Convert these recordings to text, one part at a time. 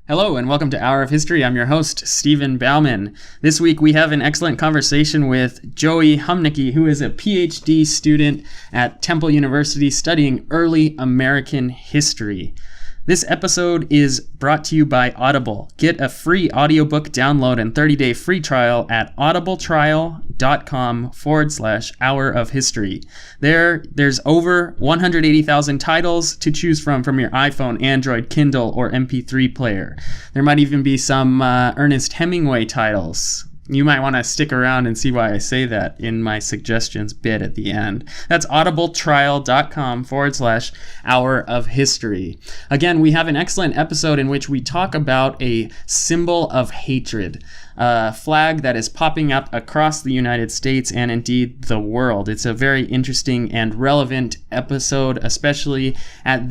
Hello and welcome to Hour of History. I'm your host, Stephen Bauman. This week we have an excellent conversation with Joey Humnicky, who is a PhD student at Temple University studying early American history. This episode is brought to you by Audible. Get a free audiobook download and 30-day free trial at audibletrial.com/hour of history. There's over 180,000 titles to choose from your iPhone, Android, Kindle, or MP3 player. There might even be some Ernest Hemingway titles. You might want to stick around and see why I say that in my suggestions bit at the end. That's audibletrial.com/hour of history. Again, we have an excellent episode in which we talk about a symbol of hatred, a flag that is popping up across the United States and indeed the world. It's a very interesting and relevant episode, especially at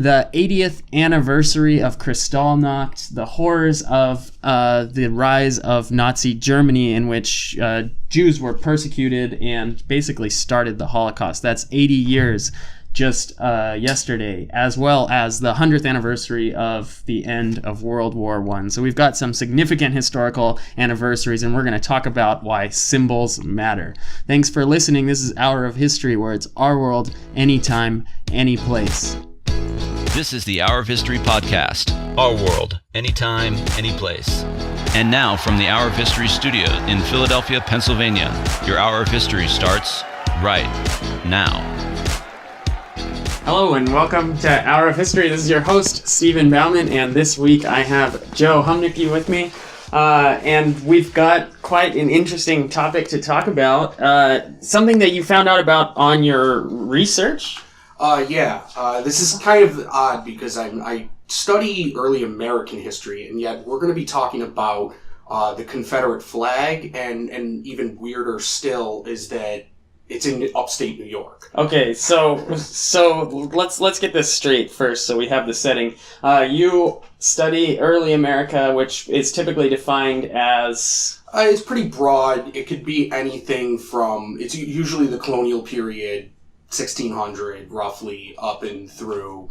the 80th anniversary of Kristallnacht, the horrors of the rise of Nazi Germany, in which Jews were persecuted and basically started the Holocaust. That's 80 years just yesterday, as well as the 100th anniversary of the end of World War I. So we've got some significant historical anniversaries, and we're going to talk about why symbols matter. Thanks for listening. This is Hour of History, where it's our world, anytime, any place. This is the Hour of History podcast. Our world, anytime, any place. And now from the Hour of History studio in Philadelphia, Pennsylvania, your Hour of History starts right now. Hello and welcome to Hour of History. This is your host, Stephen Bauman, and this week I have Joe Humnicky with me. And we've got quite an interesting topic to talk about. Something that you found out about on your research. This is kind of odd because I study early American history, and yet we're going to be talking about the Confederate flag, and even weirder still is that it's in upstate New York. Okay, so let's get this straight first, so we have the setting. You study early America, which is typically defined as... it's pretty broad. It could be anything from... It's usually the colonial period, 1600 roughly, up and through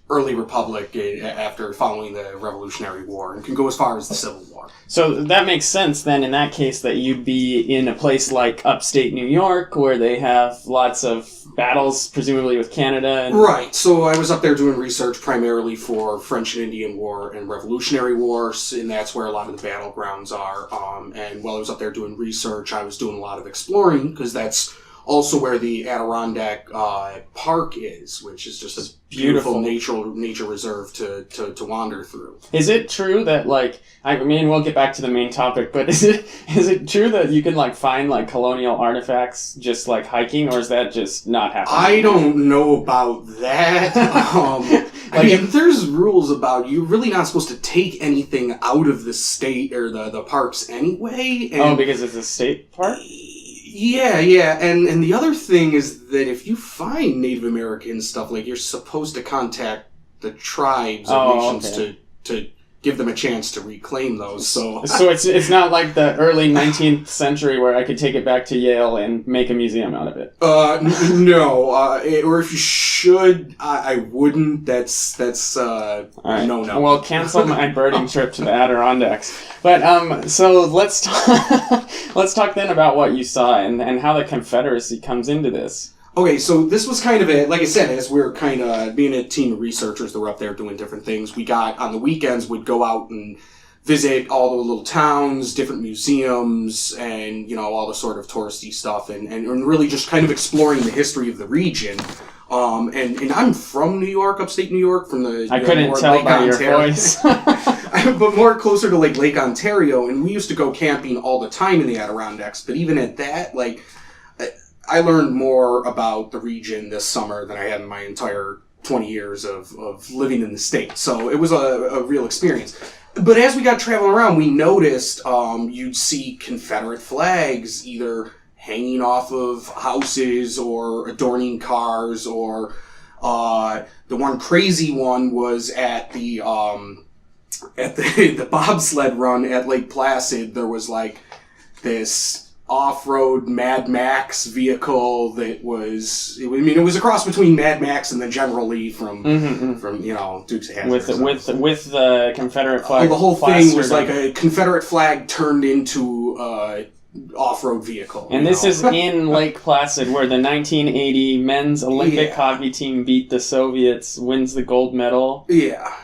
early republic after following the Revolutionary War, and can go as far as the Civil War. So that makes sense then in that case that you'd be in a place like upstate New York where they have lots of battles, presumably with Canada. Right. So I was up there doing research primarily for French and Indian War and Revolutionary Wars, and that's where a lot of the battlegrounds are. And while I was up there doing research, I was doing a lot of exploring, because that's also where the Adirondack Park is, which is just a beautiful nature reserve to wander through. Is it true that, we'll get back to the main topic, but is it true that you can find colonial artifacts just hiking, or is that just not happening? I don't know about that. There's rules about you're really not supposed to take anything out of the state or the parks anyway. And because it's a state park? Yeah, and the other thing is that if you find Native American stuff, you're supposed to contact the tribes or nations to give them a chance to reclaim those. So it's not like the early 19th century where I could take it back to Yale and make a museum out of it. No. Or if you should, I wouldn't. That's all right. No. Well, cancel my birding trip to the Adirondacks. But so let's talk then about what you saw and how the Confederacy comes into this. Okay, so this was kind of like I said, as we were kind of being a team of researchers that were up there doing different things, we got, on the weekends, we'd go out and visit all the little towns, different museums, and, all the sort of touristy stuff, and really just kind of exploring the history of the region. And I'm from New York, upstate New York, from the... I couldn't tell Lake by Ontario. Your voice. But more closer to, Lake Ontario, and we used to go camping all the time in the Adirondacks, but even at that, I learned more about the region this summer than I had in my entire 20 years of living in the state. So it was a real experience. But as we got traveling around, we noticed you'd see Confederate flags either hanging off of houses or adorning cars, or the one crazy one was at the bobsled run at Lake Placid. There was this off-road Mad Max vehicle that was, it was a cross between Mad Max and the General Lee from Dukes of Hazzard. With the Confederate flag. The whole thing was like a Confederate flag turned into off-road vehicle. And this is in Lake Placid, where the 1980 men's Olympic hockey team beat the Soviets, wins the gold medal. Yeah.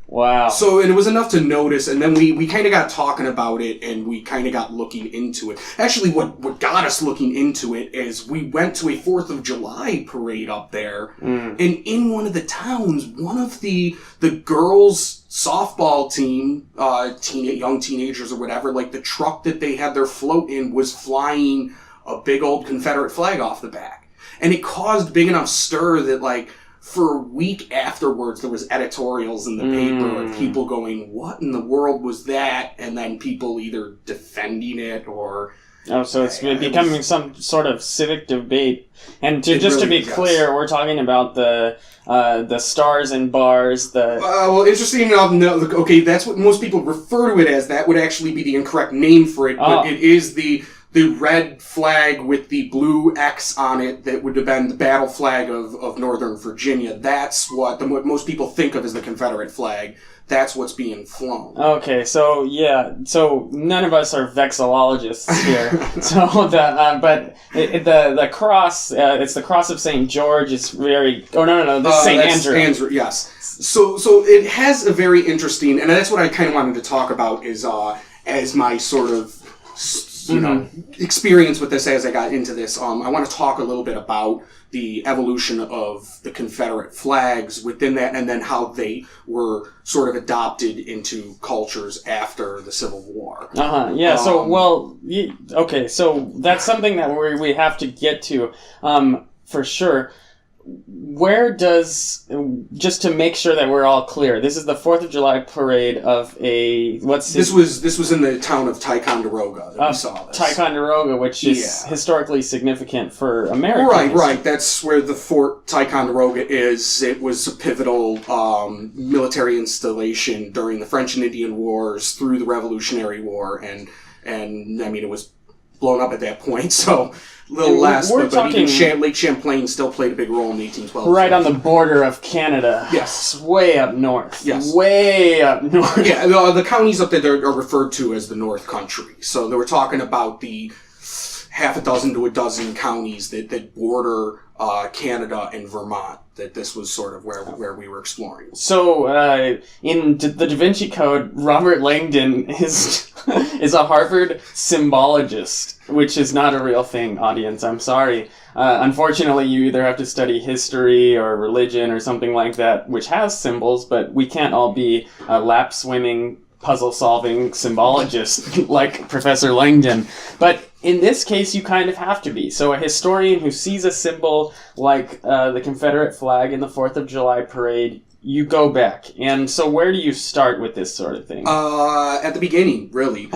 Wow. So, and it was enough to notice, and then we kind of got talking about it, and we kind of got looking into it. Actually, what got us looking into it is we went to a 4th of July parade up there, and in one of the towns, one of the girls' softball team, young teenagers or whatever, like the truck that they had their float in was flying a big old Confederate flag off the back. And it caused big enough stir that, like, for a week afterwards, there was editorials in the paper of people going, what in the world was that? And then people either defending it or... Oh, so it's becoming some sort of civic debate. And to be clear, we're talking about the stars and bars, well, interesting enough, no, okay, that's what most people refer to it as. That would actually be the incorrect name for it, but it is the red flag with the blue X on it that would have been the battle flag of Northern Virginia. That's what most people think of as the Confederate flag. That's what's being flown. Okay, so none of us are vexillologists here. But the cross, it's the cross of St. George. It's very... Oh, no, this is St. Andrew. Andrew, yes. So it has a very interesting... And that's what I kind of wanted to talk about is as my sort of... experience with this as I got into this. I want to talk a little bit about the evolution of the Confederate flags within that, and then how they were sort of adopted into cultures after the Civil War. Yeah. Okay. So that's something that we have to get to, for sure. Where does, just to make sure that we're all clear, this is the 4th of July parade of this was in the town of Ticonderoga that we saw this. Ticonderoga, which is historically significant for America. Right. That's where the Fort Ticonderoga is. It was a pivotal military installation during the French and Indian Wars through the Revolutionary War, and I mean, it was blown up at that point, so a little less, but even Lake Champlain still played a big role in 1812. Right on the border of Canada. Yes. It's way up north. Yes. Way up north. Yeah, the counties up there are referred to as the North Country. So they were talking about the half a dozen to a dozen counties that border Canada and Vermont. That this was sort of where we were exploring. So, in the Da Vinci Code, Robert Langdon is a Harvard symbologist, which is not a real thing, audience. I'm sorry. Unfortunately, you either have to study history or religion or something like that, which has symbols, but we can't all be lap swimming, puzzle-solving symbologist like Professor Langdon. But in this case, you kind of have to be. So a historian who sees a symbol like the Confederate flag in the 4th of July parade, you go back. And so where do you start with this sort of thing? At the beginning, really.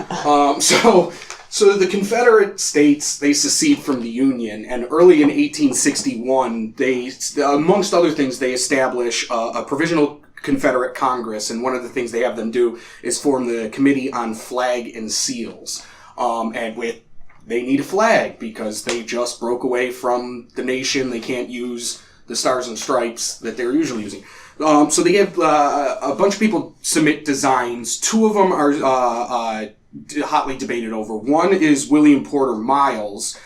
So the Confederate States, they secede from the Union, and early in 1861, they, amongst other things, they establish a provisional Confederate Congress, and one of the things they have them do is form the Committee on Flag and Seals. They need a flag because they just broke away from the nation. They can't use the stars and stripes that they're usually using. So they have a bunch of people submit designs. Two of them are hotly debated over. One is William Porter Miles.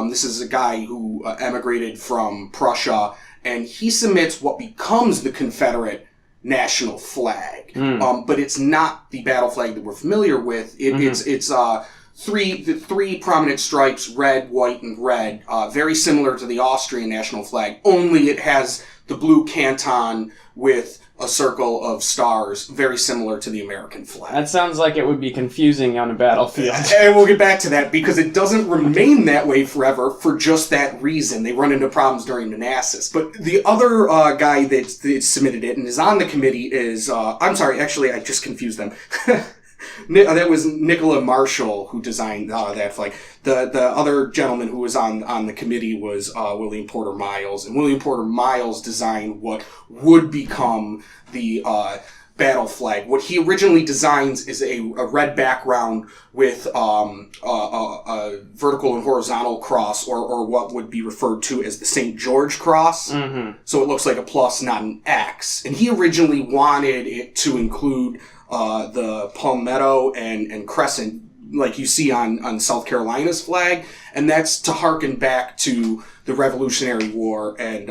This is a guy who emigrated from Prussia, and he submits what becomes the Confederate national flag. But it's not the battle flag that we're familiar with. It's three prominent stripes, red, white, and red, very similar to the Austrian national flag, only it has the blue canton with a circle of stars, very similar to the American flag. That sounds like it would be confusing on a battlefield. And we'll get back to that, because it doesn't remain that way forever for just that reason. They run into problems during Manassas. But the other guy that submitted it and is on the committee is, I'm sorry, actually, I just confused them. That was Nicola Marshall who designed that flag. The other gentleman who was on the committee was William Porter Miles, and William Porter Miles designed what would become the battle flag. What he originally designs is a red background with a vertical and horizontal cross, or what would be referred to as the St. George cross. Mm-hmm. So it looks like a plus, not an X. And he originally wanted it to include the palmetto and crescent, like you see on South Carolina's flag, and that's to harken back to the Revolutionary War and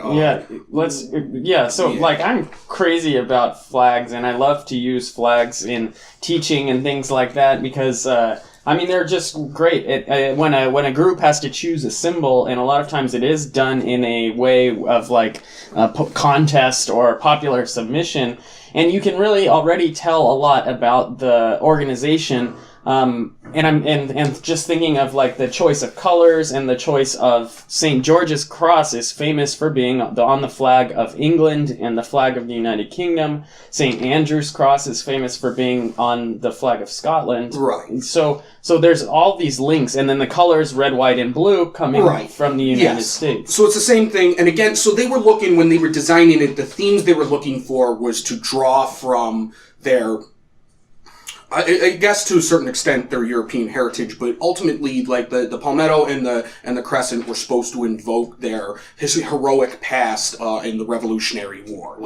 like I'm crazy about flags, and I love to use flags in teaching and things like that because they're just great. When a group has to choose a symbol, and a lot of times it is done in a way of like a contest or popular submission, and you can really already tell a lot about the organization. And just thinking of like the choice of colors and the choice of St. George's Cross is famous for being on the flag of England and the flag of the United Kingdom. St. Andrew's Cross is famous for being on the flag of Scotland. Right. So there's all these links, and then the colors red, white, and blue coming from the United States. So it's the same thing. And again, so they were looking, when they were designing it, the themes they were looking for was to draw from their, I guess to a certain extent, their European heritage, but ultimately, like the palmetto and the crescent were supposed to invoke their heroic past in the Revolutionary War.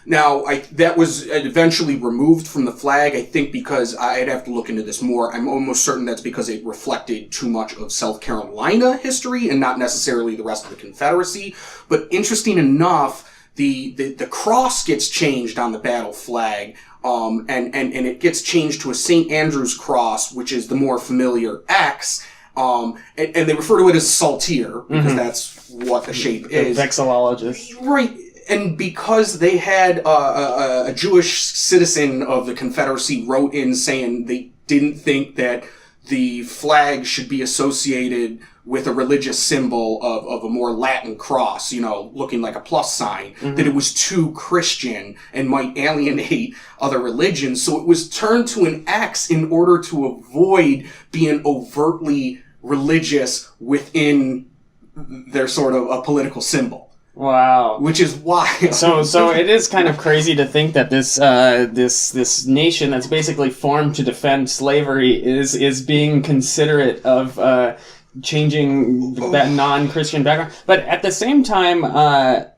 Now, that was eventually removed from the flag. I think because I'd have to look into this more. I'm almost certain that's because it reflected too much of South Carolina history and not necessarily the rest of the Confederacy. But interesting enough, the cross gets changed on the battle flag. And it gets changed to a St. Andrew's cross, which is the more familiar X. And they refer to it as saltire, because that's what the shape is. Vexillologist. Right. And because they had a Jewish citizen of the Confederacy wrote in saying they didn't think that the flag should be associated with a religious symbol of a more Latin cross, looking like a plus sign, that it was too Christian and might alienate other religions. So it was turned to an X in order to avoid being overtly religious within their sort of a political symbol. Wow. Which is why. So it is kind of crazy to think that this nation that's basically formed to defend slavery is being considerate of changing that non-Christian background. But at the same time,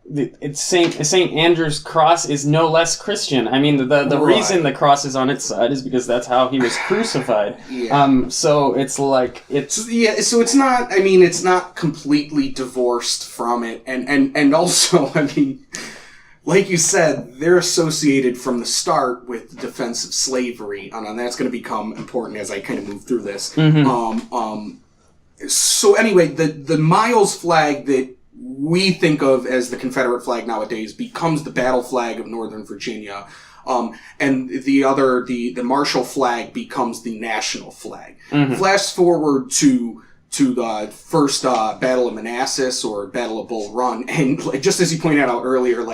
it's St. Andrew's cross is no less Christian. I mean, the reason the cross is on its side is because that's how he was crucified. So it's like so it's not. I mean, it's not completely divorced from it, and also, I mean, like you said, they're associated from the start with the defense of slavery, and that's going to become important as I kind of move through this. So anyway, the Miles flag that we think of as the Confederate flag nowadays becomes the battle flag of Northern Virginia. And the Marshall flag becomes the national flag. Flash forward to the first Battle of Manassas or Battle of Bull Run, and just as you pointed out earlier,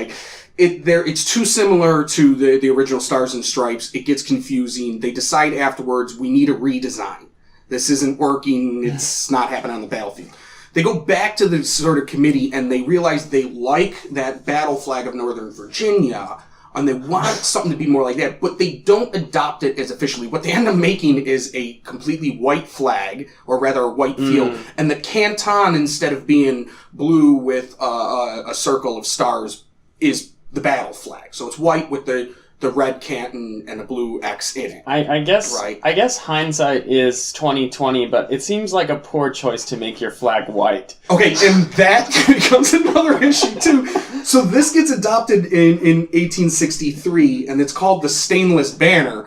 it's too similar to the original Stars and Stripes. It gets confusing. They decide afterwards, we need a redesign. This isn't working. It's not happening on the battlefield. They go back to the sort of committee and they realize they like that battle flag of Northern Virginia and they want something to be more like that, but they don't adopt it as officially. What they end up making is a completely white flag, or rather a white field, and the canton, instead of being blue with a circle of stars, is the battle flag. So it's white with the red canton and a blue X in it. I guess hindsight is 20/20, but it seems like a poor choice to make your flag white. Okay, and that becomes another issue too. So this gets adopted in 1863, and it's called the Stainless Banner.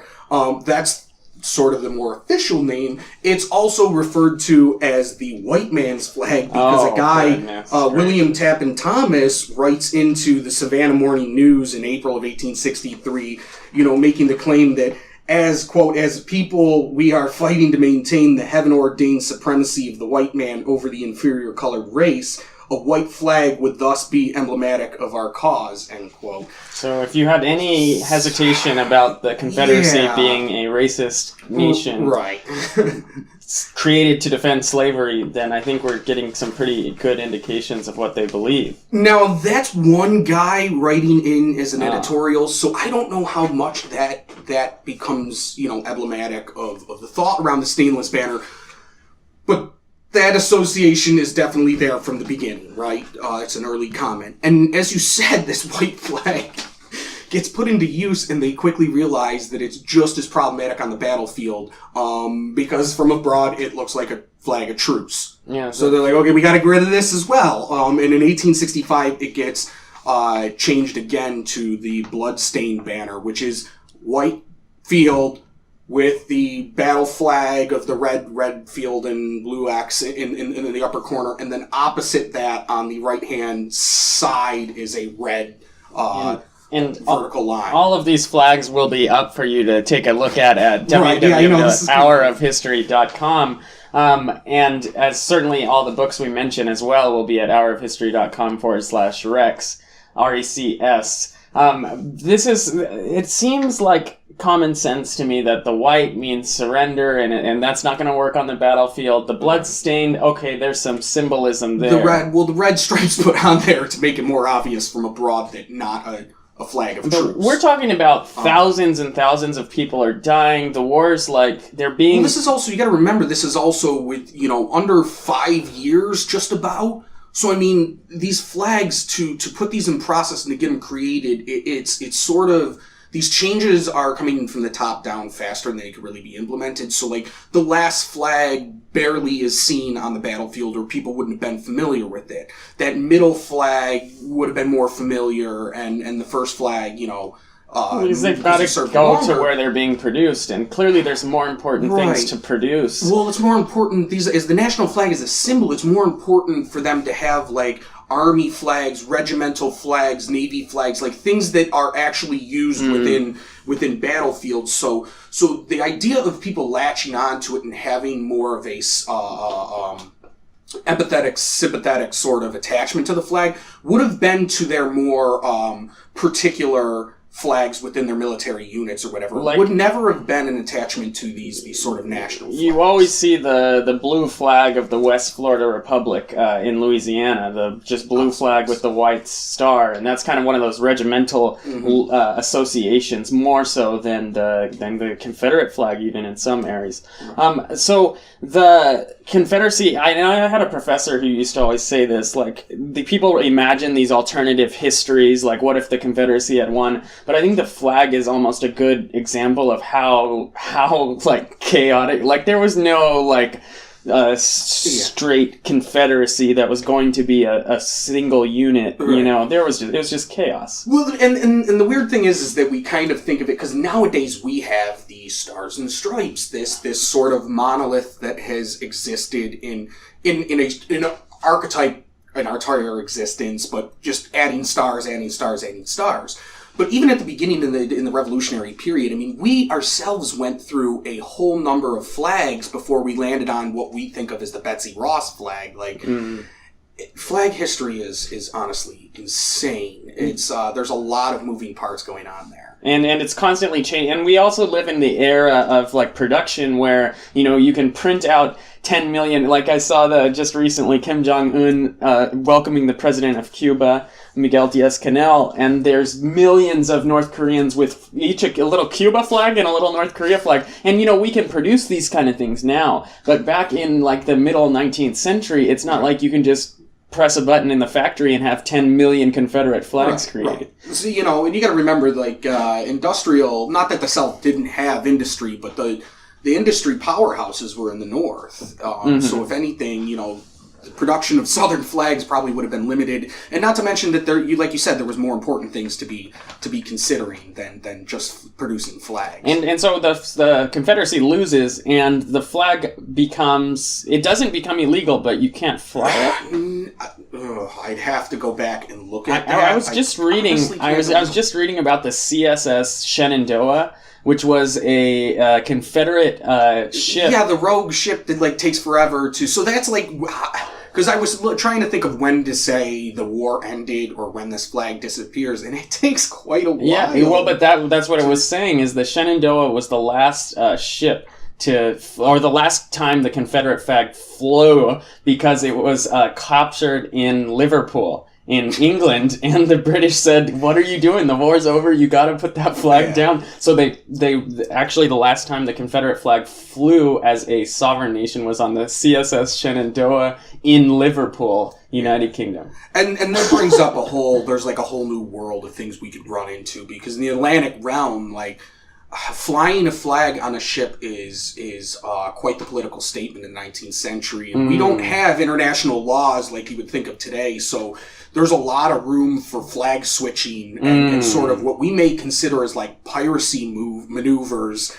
That's sort of the more official name. It's also referred to as the white man's flag because a guy, William Tappan Thomas, writes into the Savannah Morning News in April of 1863, making the claim that as, quote, as people, we are fighting to maintain the heaven-ordained supremacy of the white man over the inferior colored race. A white flag would thus be emblematic of our cause, end quote. So if you had any hesitation about the Confederacy being a racist nation right. created to defend slavery, then I think we're getting some pretty good indications of what they believe. Now, that's one guy writing in as an editorial, so I don't know how much that becomes, emblematic of the thought around the stainless banner. But that association is definitely there from the beginning, right? It's an early comment. And as you said, this white flag gets put into use, and they quickly realize that it's just as problematic on the battlefield, because from abroad it looks like a flag of truce. Yeah. So they're like, okay, we got to get rid of this as well. And in 1865, it gets changed again to the blood-stained banner, which is white field with the battle flag of the red field and blue X in the upper corner, and then opposite that on the right-hand side is a red and vertical line. All of these flags will be up for you to take a look at www.hourofhistory.com. And as certainly all the books we mention as well will be at hourofhistory.com/recs, RECS. It seems like common sense to me that the white means surrender, and that's not going to work on the battlefield. The blood-stained, okay, there's some symbolism there. The red stripes put on there to make it more obvious from abroad that not a flag of truce. We're talking about thousands and thousands of people are dying. The war's they're being... Well, this is also, you got to remember, this is also with, under 5 years, just about. So, I mean, these flags, to put these in process and to get them created, it's sort of, these changes are coming from the top down faster than they could really be implemented. So, the last flag barely is seen on the battlefield, or people wouldn't have been familiar with it. That middle flag would have been more familiar, and the first flag, because they've got to go to where they're being produced, and clearly there's more important things to produce. Well, it's more important, as the national flag is a symbol, it's more important for them to have, army flags, regimental flags, navy flags, things that are actually used within battlefields. So the idea of people latching onto it and having more of a empathetic, sympathetic sort of attachment to the flag would have been to their more particular flags within their military units or whatever. Would never have been an attachment to these sort of national flags. You always see the blue flag of the West Florida Republic in Louisiana, the just blue flag with the white star, and that's kind of one of those regimental associations, more so than the Confederate flag even in some areas. So the Confederacy, I had a professor who used to always say this, the people imagine these alternative histories, what if the Confederacy had won? But I think the flag is almost a good example of how chaotic, there was no, straight Confederacy that was going to be a single unit, right. It was just chaos. Well, and the weird thing is that we kind of think of it, because nowadays we have the Stars and Stripes, this sort of monolith that has existed in an archetype in our entire existence, but just adding stars. But even at the beginning in the Revolutionary period, I mean, we ourselves went through a whole number of flags before we landed on what we think of as the Betsy Ross flag. Flag history is honestly insane. It's there's a lot of moving parts going on there. And it's constantly changing. And we also live in the era of production where, you can print out 10 million. I saw just recently Kim Jong-un welcoming the president of Cuba, Miguel Diaz-Canel, and there's millions of North Koreans with each a little Cuba flag and a little North Korea flag. And, we can produce these kind of things now. But back in, the middle 19th century, it's not like you can just press a button in the factory and have 10 million Confederate flags created. Right. So, and you got to remember, industrial, not that the South didn't have industry, but the industry powerhouses were in the North. So if anything, the production of Southern flags probably would have been limited, and not to mention that like you said, there was more important things to be considering than just producing flags. And so the Confederacy loses, and the flag doesn't become illegal, but you can't fly it. I'd have to go back and look at that. I was just reading about the CSS Shenandoah, which was a Confederate ship. Yeah, the rogue ship that takes forever to. So that's Because I was trying to think of when to say the war ended or when this flag disappears, and it takes quite a while. Yeah, well, but that's what I was saying, is the Shenandoah was the last ship or the last time the Confederate flag flew, because it was captured in Liverpool in England, and the British said, "What are you doing? The war's over. You got to put that flag down." So they actually, the last time the Confederate flag flew as a sovereign nation was on the CSS Shenandoah in Liverpool, United Kingdom. And that brings up there's like a whole new world of things we could run into, because in the Atlantic realm, like, flying a flag on a ship is quite the political statement in the 19th century, and we don't have international laws like you would think of today, so there's a lot of room for flag switching and sort of what we may consider as like piracy maneuvers.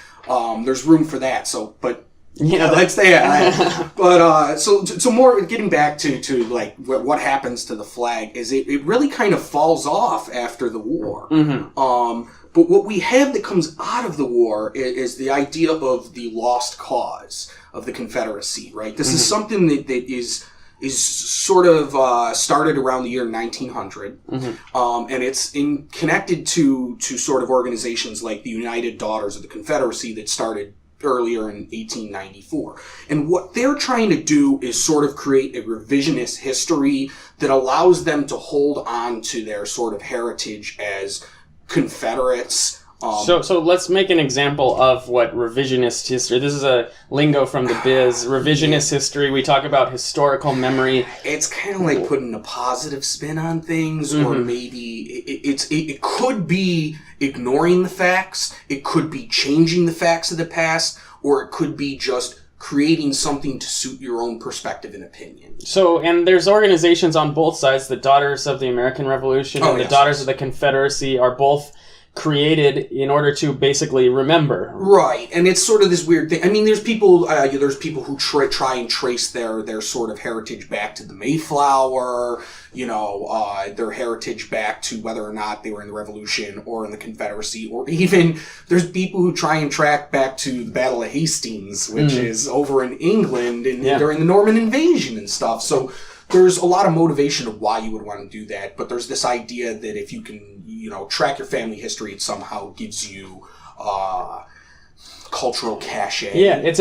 There's room for that. So, but let's stay at But so more getting back to like what happens to the flag is it really kind of falls off after the war. But what we have that comes out of the war is the idea of the lost cause of the Confederacy, right? This is something that is sort of started around the year 1900, and it's connected to sort of organizations like the United Daughters of the Confederacy that started earlier in 1894. And what they're trying to do is sort of create a revisionist history that allows them to hold on to their sort of heritage as Confederates. So let's make an example of what revisionist history. This is a lingo from the biz. Revisionist history. We talk about historical memory. It's kind of like putting a positive spin on things, or maybe it could be ignoring the facts. It could be changing the facts of the past, or it could be just creating something to suit your own perspective and opinion. So, and there's organizations on both sides. The Daughters of the American Revolution and the Daughters of the Confederacy are both created in order to basically remember. Right, and it's sort of this weird thing. I mean, there's people who try and trace their sort of heritage back to the Mayflower, their heritage back to whether or not they were in the Revolution or in the Confederacy, or even there's people who try and track back to the Battle of Hastings, which is over in England and during the Norman invasion and stuff. So there's a lot of motivation of why you would want to do that, but there's this idea that if you can, track your family history, it somehow gives you cultural cachet. Yeah, this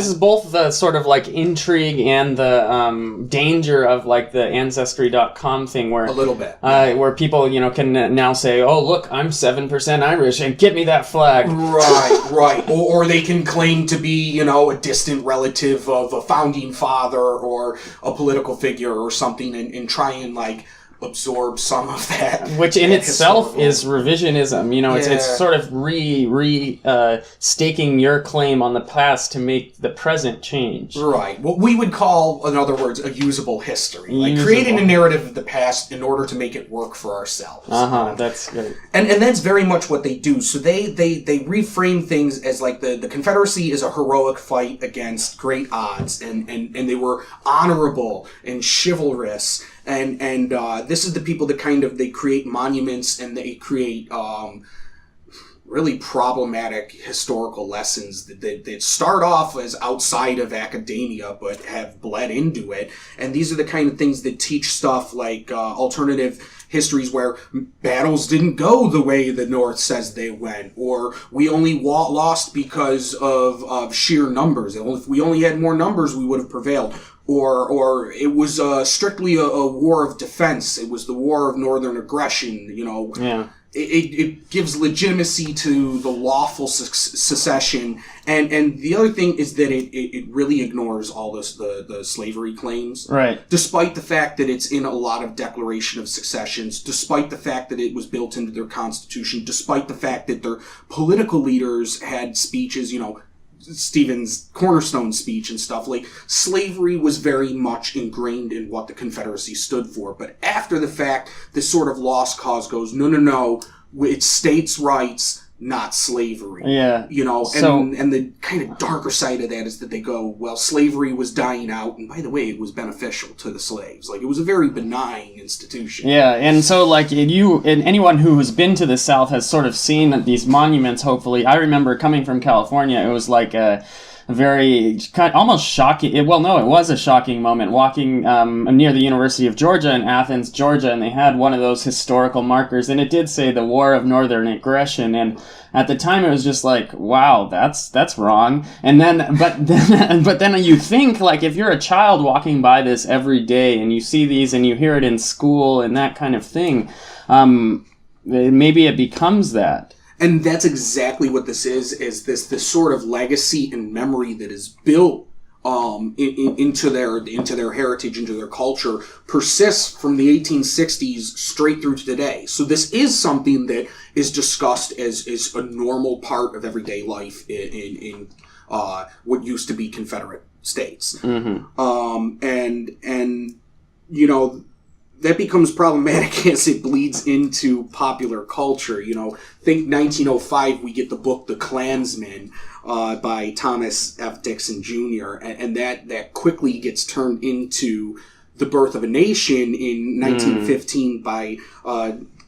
is both the sort of like intrigue and the danger of like the Ancestry.com thing, where a little bit, where people can now say, "Oh, look, I'm 7% Irish, and get me that flag." Right. Or they can claim to be a distant relative of a founding father or a political figure or something, and try and like absorb some of that, which in itself is revisionism. It's sort of staking your claim on the past to make the present change. Right. What we would call, in other words, a usable history, like creating a narrative of the past in order to make it work for ourselves. That's good. And that's very much what they do. So they reframe things as like the Confederacy is a heroic fight against great odds, and they were honorable and chivalrous. And this is the people that they create monuments, and they create really problematic historical lessons that start off as outside of academia but have bled into it. And these are the kind of things that teach stuff like alternative histories where battles didn't go the way the North says they went, or we only lost because of sheer numbers. If we only had more numbers, we would have prevailed. Or it was strictly a war of defense. It was the war of northern aggression. It gives legitimacy to the lawful secession. And the other thing is that it really ignores all the slavery claims. Right. Despite the fact that it's in a lot of Declaration of Secessions, despite the fact that it was built into their Constitution, despite the fact that their political leaders had speeches, Stephen's cornerstone speech and stuff, like slavery was very much ingrained in what the Confederacy stood for. But after the fact, this sort of lost cause goes, no, it's states' rights, not slavery. Yeah. And the kind of darker side of that is that they go, well, slavery was dying out, and by the way, it was beneficial to the slaves. Like, it was a very benign institution. Yeah, and so, like, anyone who has been to the South has sort of seen these monuments, hopefully. I remember coming from California, it was like a very almost shocking. It was a shocking moment walking near the University of Georgia in Athens, Georgia, and they had one of those historical markers, and it did say the War of Northern Aggression. And at the time, it was just like, wow, that's wrong. And then, but then you think, like, if you're a child walking by this every day and you see these and you hear it in school and that kind of thing, maybe it becomes that. And that's exactly what this is this sort of legacy and memory that is built into their heritage, into their culture, persists from the 1860s straight through to today. So this is something that is discussed as a normal part of everyday life in what used to be Confederate states. Mm-hmm. And you know, that becomes problematic as it bleeds into popular culture. You know, think 1905, we get the book The Klansman by Thomas F. Dixon Jr., and that quickly gets turned into The Birth of a Nation in 1915 by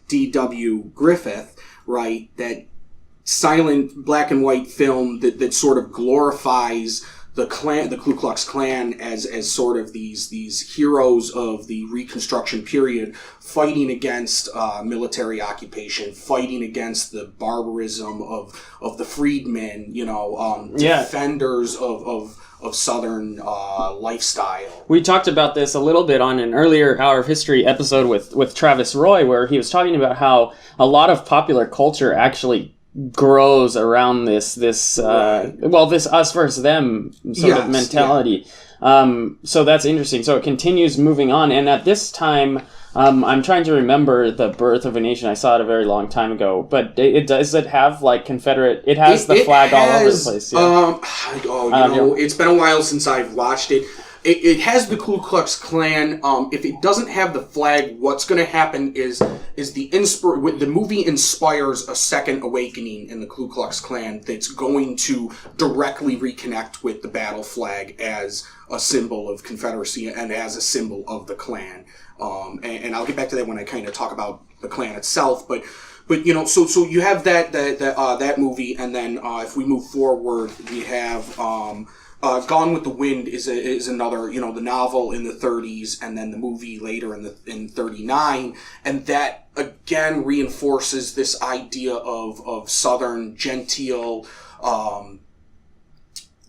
D.W. Griffith, right? That silent black and white film that sort of glorifies the Ku Klux Klan as sort of these heroes of the Reconstruction period, fighting against military occupation, fighting against the barbarism of the freedmen, defenders of Southern lifestyle. We talked about this a little bit on an earlier Hour of History episode with Travis Roy, where he was talking about how a lot of popular culture actually grows around this us versus them sort of mentality. Yeah. So that's interesting. So it continues moving on, and at this time, I'm trying to remember The Birth of a Nation. I saw it a very long time ago, but does it have like Confederate? It has the flag all over the place. Yeah. It's been a while since I've watched it. It has the Ku Klux Klan. If it doesn't have the flag, what's going to happen is the movie inspires a second awakening in the Ku Klux Klan that's going to directly reconnect with the battle flag as a symbol of Confederacy and as a symbol of the Klan. And I'll get back to that when I kind of talk about the Klan itself, but so you have that movie, and then if we move forward, we have Gone with the Wind is another, the novel in the 30s, and then the movie later in 39, and that again reinforces this idea of Southern genteel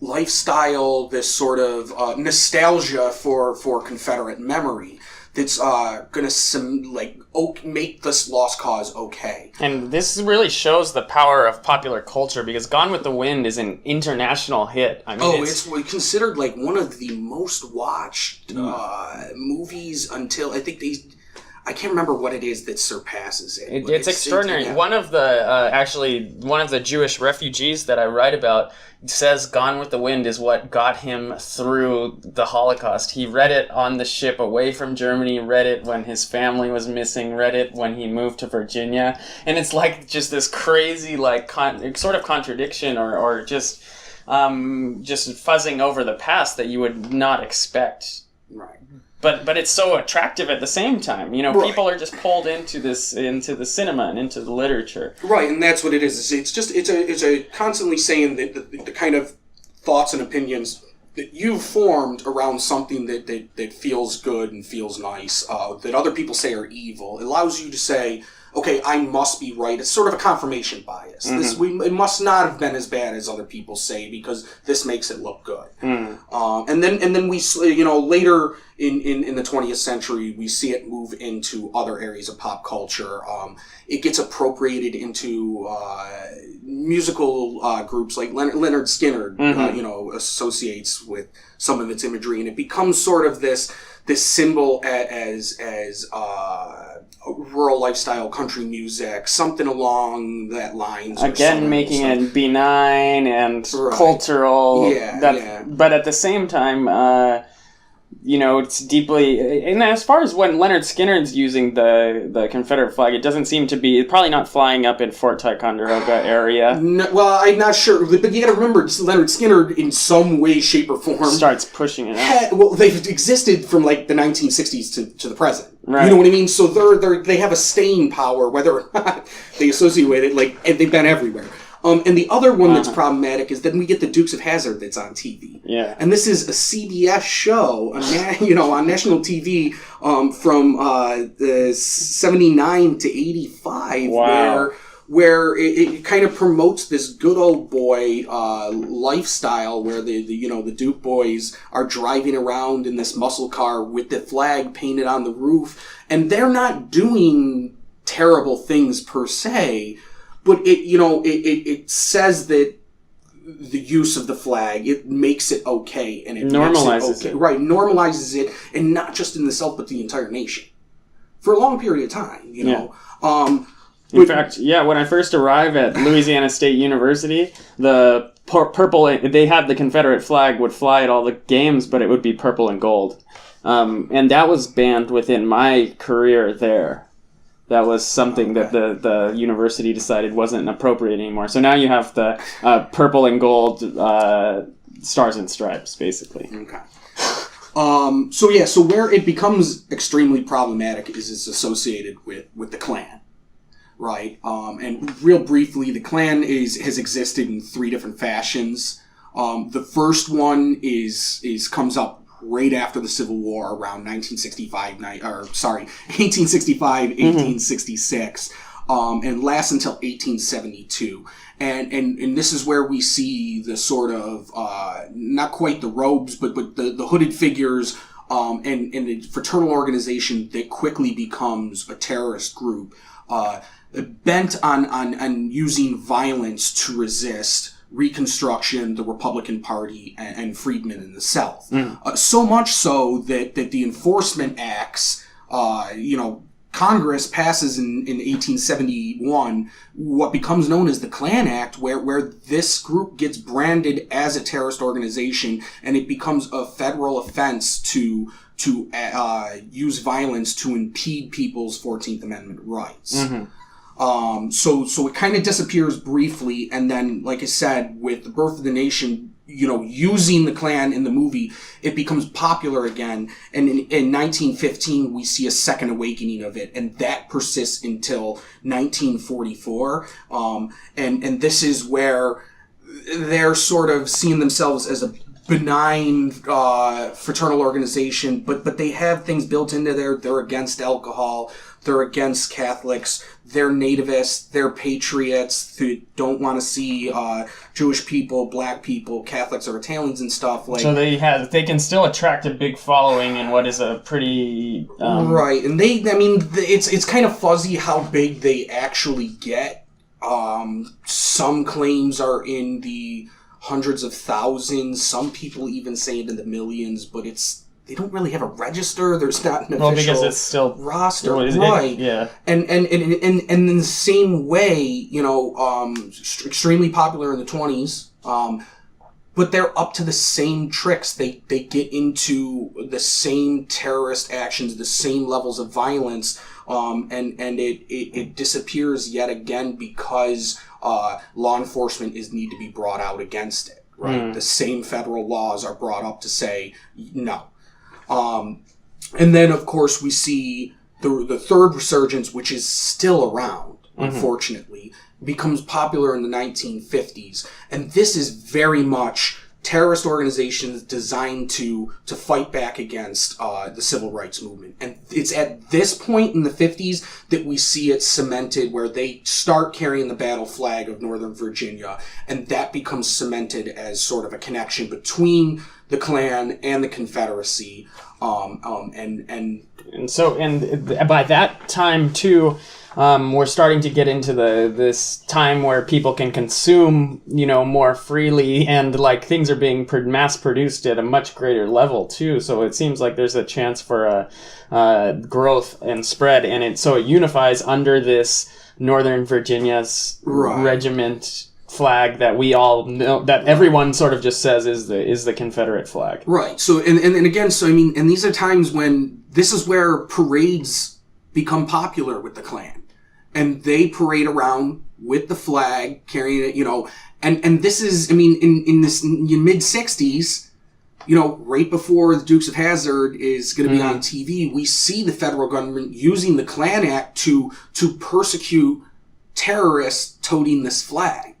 lifestyle, this sort of nostalgia for Confederate memory that's going to make this lost cause okay. And this really shows the power of popular culture, because Gone with the Wind is an international hit. I mean, it's considered like one of the most watched movies until I can't remember what it is that surpasses it. It's extraordinary. Yeah. One of the Jewish refugees that I write about says Gone with the Wind is what got him through the Holocaust. He read it on the ship away from Germany, read it when his family was missing, read it when he moved to Virginia. And it's like just this crazy sort of contradiction or just fuzzing over the past that you would not expect. Right. But it's so attractive at the same time. Right. People are just pulled into the cinema and into the literature. Right, and that's what it is. It's a constantly saying that the kind of thoughts and opinions that you've formed around something that feels good and feels nice, that other people say are evil. It allows you to say, okay, I must be right. It's sort of a confirmation bias. Mm-hmm. It must not have been as bad as other people say because this makes it look good. Mm. And then we, later in the 20th century, we see it move into other areas of pop culture. It gets appropriated into musical groups like Leonard Skinner, mm-hmm. Associates with some of its imagery, and it becomes sort of this symbol as rural lifestyle country music, something along that lines. Again, making it benign and cultural. Yeah. But at the same time, it's deeply... And as far as when Leonard Skinner's using the Confederate flag, it doesn't seem to be... Probably not flying up in Fort Ticonderoga area. No, well, I'm not sure. But you got to remember, Leonard Skinner, in some way, shape, or form... Starts pushing it out. They've existed from, the 1960s to the present. Right. You know what I mean? So they have a staying power, whether or not they associate with it, and they've been everywhere. And the other one that's problematic is then we get the Dukes of Hazzard that's on TV. Yeah. And this is a CBS show, on national TV from 79 to 85, wow. where it kind of promotes this good old boy lifestyle where the Duke boys are driving around in this muscle car with the flag painted on the roof, and they're not doing terrible things per se. But it says that the use of the flag, it makes it okay, and it normalizes it. Right, normalizes it, and not just in the South, but the entire nation for a long period of time. In fact, when I first arrived at Louisiana State University, the purple, they had the Confederate flag would fly at all the games, but it would be purple and gold, and that was banned within my career there. That was something that the university decided wasn't appropriate anymore. So now you have the purple and gold stars and stripes, basically. Okay. So where it becomes extremely problematic is it's associated with the Klan, right? And real briefly, the Klan has existed in three different fashions. The first one comes up right after the Civil War, around 1866, and lasts until 1872. And this is where we see the sort of, not quite the robes, but the hooded figures, and the fraternal organization that quickly becomes a terrorist group, bent on using violence to resist Reconstruction, the Republican Party, and freedmen in the South. So much so that the enforcement acts, Congress passes in 1871 what becomes known as the Klan Act, where this group gets branded as a terrorist organization, and it becomes a federal offense to use violence to impede people's 14th Amendment rights. Mm-hmm. So it kind of disappears briefly, and then, like I said, with the birth of the nation, using the Klan in the movie, it becomes popular again. And in 1915, we see a second awakening of it, and that persists until 1944. And this is where they're sort of seeing themselves as a benign fraternal organization, but they have things built into they're against alcohol, they're against Catholics, they're nativists, they're patriots who don't want to see Jewish people, black people, Catholics, or Italians and stuff. So they can still attract a big following in what is a pretty right, and it's kind of fuzzy how big they actually get. Some claims are in the hundreds of thousands. Some people even say it in the millions, but they don't really have a register. There's not an official because it's still roster, right? Yeah. And in the same way, extremely popular in the 20s. But they're up to the same tricks. They get into the same terrorist actions, the same levels of violence, and it disappears yet again because law enforcement need to be brought out against it. Right, the same federal laws are brought up to say no. And then, of course, we see the third resurgence, which is still around, unfortunately, becomes popular in the 1950s. And this is very much terrorist organizations designed to fight back against the civil rights movement. And it's at this point in the 50s that we see it cemented, where they start carrying the battle flag of Northern Virginia, and that becomes cemented as sort of a connection between the Klan and the Confederacy. And by that time too, we're starting to get into this time where people can consume, more freely, and things are being mass produced at a much greater level too. So it seems like there's a chance for a growth and spread, and it unifies under this Northern Virginia's regiment flag that we all know, that everyone sort of just says is the Confederate flag. Right. So, and again, so I mean, and these are times when this is where parades become popular with the Klan. And they parade around with the flag, carrying it, and this is, I mean, in this mid-60s, right before the Dukes of Hazzard is going to be on TV, we see the federal government using the Klan Act to persecute terrorists toting this flag,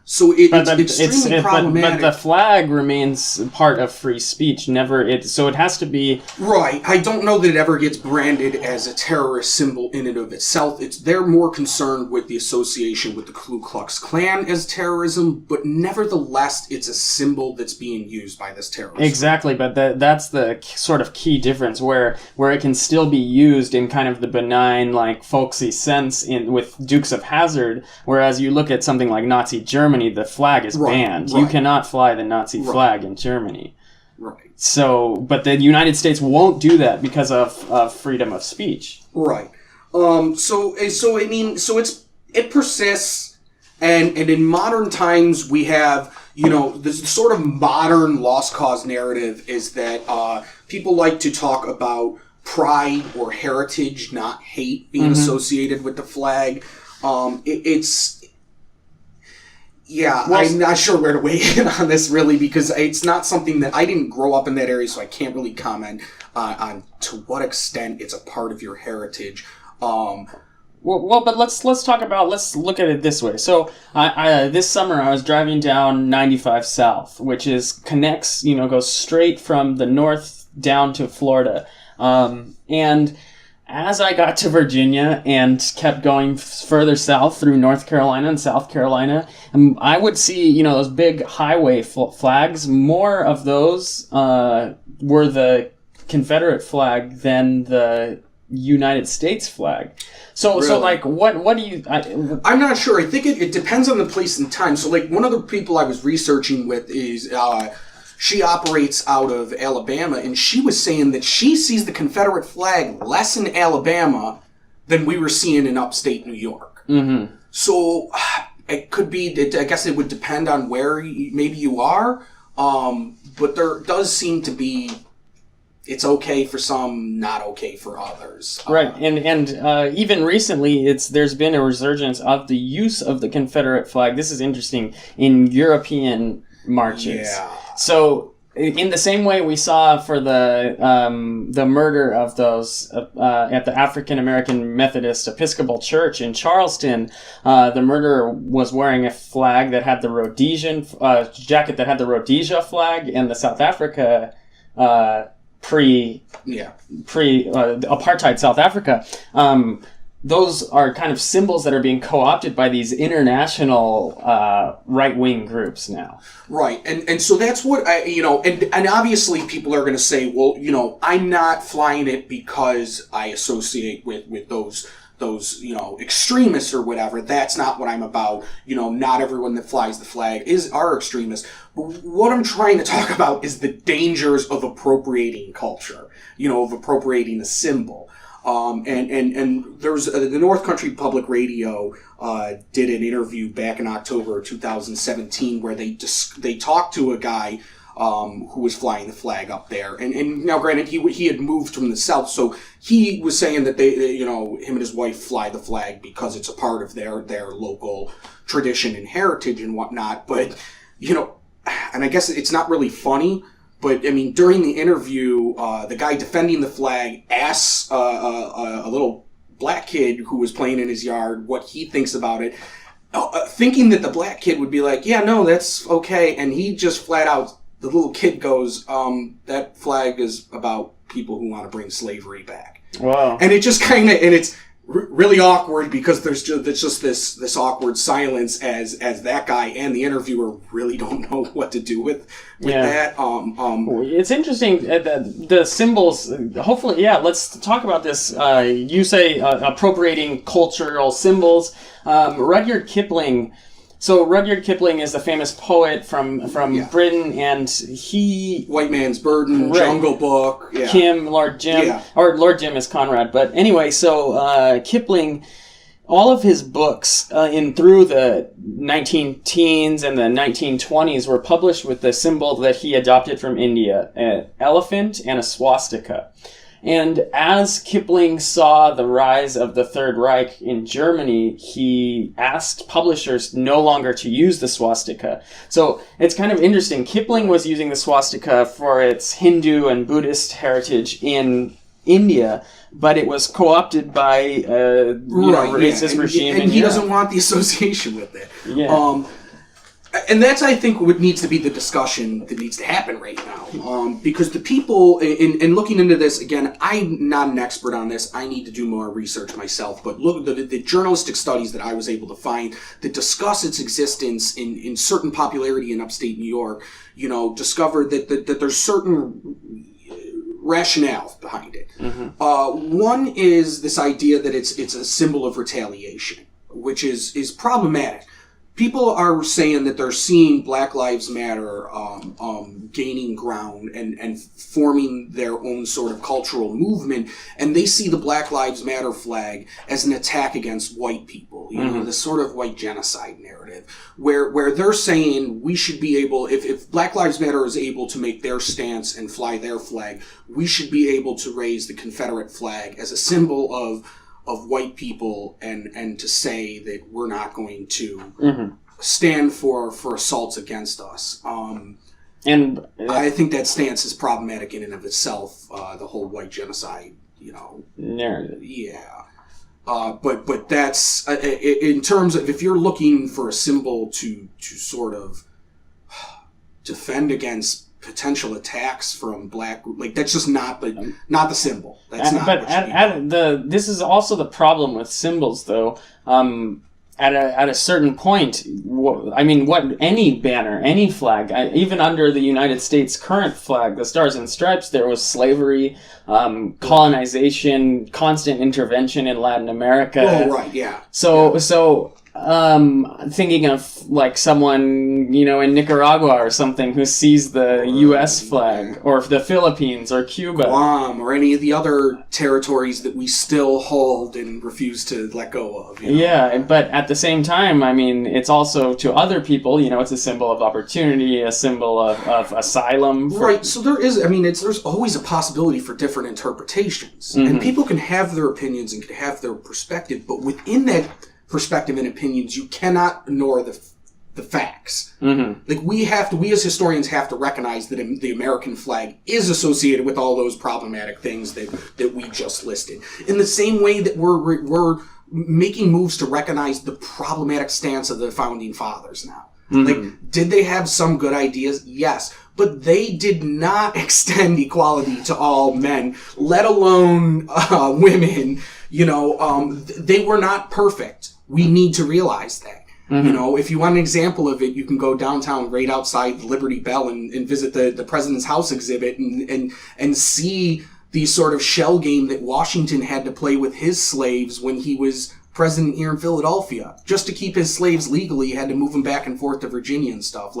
So it's extremely problematic. But the flag remains part of free speech. So it has to be... Right. I don't know that it ever gets branded as a terrorist symbol in and of itself. They're more concerned with the association with the Ku Klux Klan as terrorism, but nevertheless, it's a symbol that's being used by this terrorist. Exactly, but that's the sort of key difference where it can still be used in kind of the benign, like, folksy sense with Dukes of Hazzard, whereas you look at something like Nazi Germany, the flag is banned. Right. You cannot fly the Nazi flag in Germany. Right. So, but the United States won't do that because of freedom of speech. Right. So it persists, and in modern times we have, this sort of modern lost cause narrative is that people like to talk about pride or heritage, not hate, being associated with the flag. I'm not sure where to weigh in on this, really, because it's not something that I didn't grow up in that area, so I can't really comment on to what extent it's a part of your heritage. But let's look at it this way. So this summer I was driving down 95 South, which goes straight from the north down to Florida, and as I got to Virginia and kept going further south through North Carolina and South Carolina, I would see, those big highway flags. More of those were the Confederate flag than the United States flag. So, really? So like, what do you... I'm not sure. I think it depends on the place and time. So, like, one of the people I was researching with is... she operates out of Alabama, and she was saying that she sees the Confederate flag less in Alabama than we were seeing in upstate New York. Mm-hmm. So it could be, I guess it would depend on where maybe you are, but there does seem to be, it's okay for some, not okay for others. Right, and even recently, there's been a resurgence of the use of the Confederate flag. This is interesting, in European marches. Yeah. So, in the same way we saw for the murder of those at the African American Methodist Episcopal Church in Charleston, the murderer was wearing a flag that had the Rhodesian jacket that had the Rhodesia flag and the South Africa pre apartheid South Africa. Those are kind of symbols that are being co-opted by these international right-wing groups now. Right, and so that's what and obviously people are going to say, well, I'm not flying it because I associate with those extremists or whatever. That's not what I'm about. Not everyone that flies the flag are extremists. But what I'm trying to talk about is the dangers of appropriating culture. Of appropriating a symbol. And there's the North Country Public Radio did an interview back in October 2017 where they talked to a guy who was flying the flag up there, and now granted he had moved from the South, so he was saying that they him and his wife fly the flag because it's a part of their local tradition and heritage and whatnot, but and I guess it's not really funny. But, I mean, during the interview, the guy defending the flag asks a little black kid who was playing in his yard what he thinks about it, thinking that the black kid would be like, yeah, no, that's okay. And he just flat out, the little kid goes, that flag is about people who want to bring slavery back. Wow. And it just kind of, and it's really awkward because there's just this awkward silence as that guy and the interviewer really don't know what to do with that. It's interesting the symbols. Hopefully, let's talk about this. You say appropriating cultural symbols. Rudyard Kipling. So Rudyard Kipling is the famous poet from Britain, and he... White Man's Burden, right. Jungle Book. Yeah. Lord Jim. Yeah. Or Lord Jim is Conrad. But anyway, so Kipling all of his books through the 19-teens and the 1920s were published with the symbol that he adopted from India, an elephant and a swastika. And as Kipling saw the rise of the Third Reich in Germany, he asked publishers no longer to use the swastika. So it's kind of interesting. Kipling was using the swastika for its Hindu and Buddhist heritage in India, but it was co-opted by a racist regime and in he Europe. doesn't want the association with it. Yeah. And that's, I think, what needs to be the discussion that needs to happen right now. Because the people, in looking into this, again, I'm not an expert on this. I need to do more research myself. But look, the journalistic studies that I was able to find that discuss its existence in certain popularity in upstate New York, discovered that there's certain rationale behind it. Mm-hmm. One is this idea that it's a symbol of retaliation, which is problematic. People are saying that they're seeing Black Lives Matter gaining ground and forming their own sort of cultural movement, and they see the Black Lives Matter flag as an attack against white people, this sort of white genocide narrative, where they're saying we should be able, if Black Lives Matter is able to make their stance and fly their flag, we should be able to raise the Confederate flag as a symbol of white people and to say that we're not going to stand for assaults against us. And I think that stance is problematic in and of itself, the whole white genocide, narrative. Yeah. But that's, in terms of, if you're looking for a symbol to sort of defend against potential attacks from black, that's just not the symbol. That's not. But this is also the problem with symbols, though. At a certain point, what any banner, any flag, even under the United States current flag, the Stars and Stripes, there was slavery, colonization, constant intervention in Latin America. Oh, right, yeah. So thinking of someone, in Nicaragua or something who sees the U.S. flag, or the Philippines or Cuba. Guam, or any of the other territories that we still hold and refuse to let go of. Yeah, but at the same time, it's also to other people, it's a symbol of opportunity, a symbol of asylum. Right, so there's always a possibility for different interpretations. And people can have their opinions and can have their perspective, but within that perspective and opinions, you cannot ignore the facts. We as historians have to recognize that the American flag is associated with all those problematic things that we just listed. In the same way that we're making moves to recognize the problematic stance of the founding fathers now. Did they have some good ideas? Yes. But they did not extend equality to all men, let alone women. They were not perfect. We need to realize that. If you want an example of it, you can go downtown right outside the Liberty Bell and visit the President's House exhibit and see the sort of shell game that Washington had to play with his slaves when he was president here in Philadelphia. Just to keep his slaves legally, he had to move them back and forth to Virginia and stuff.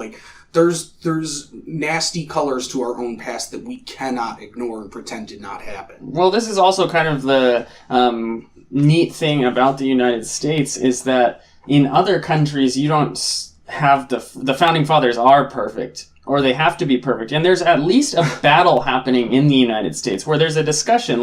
There's nasty colors to our own past that we cannot ignore and pretend did not happen. Well, this is also kind of the neat thing about the United States, is that in other countries you don't have the founding fathers are perfect, or they have to be perfect. And there's at least a battle happening in the United States where there's a discussion.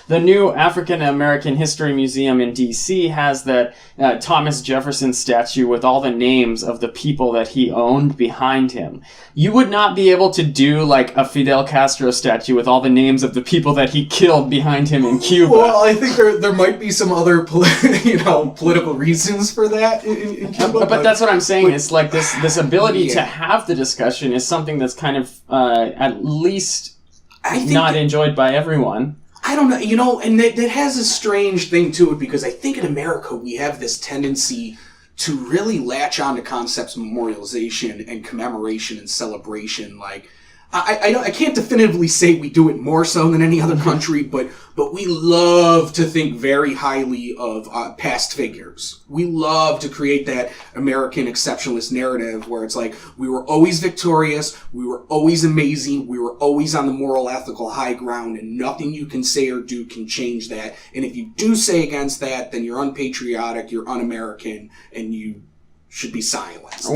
The new African American History Museum in D.C. has that Thomas Jefferson statue with all the names of the people that he owned behind him. You would not be able to do a Fidel Castro statue with all the names of the people that he killed behind him in Cuba. Well, I think there might be some other political reasons for that in Cuba. But that's what I'm saying. It's this ability to have the discussion is something that's kind of at least not enjoyed by everyone. I don't know, and that has a strange thing to it, because I think in America we have this tendency to really latch on to concepts of memorialization and commemoration and celebration. I can't definitively say we do it more so than any other country, but we love to think very highly of past figures. We love to create that American exceptionalist narrative where it's like, we were always victorious, we were always amazing, we were always on the moral, ethical high ground, and nothing you can say or do can change that. And if you do say against that, then you're unpatriotic, you're un-American, and you should be silenced.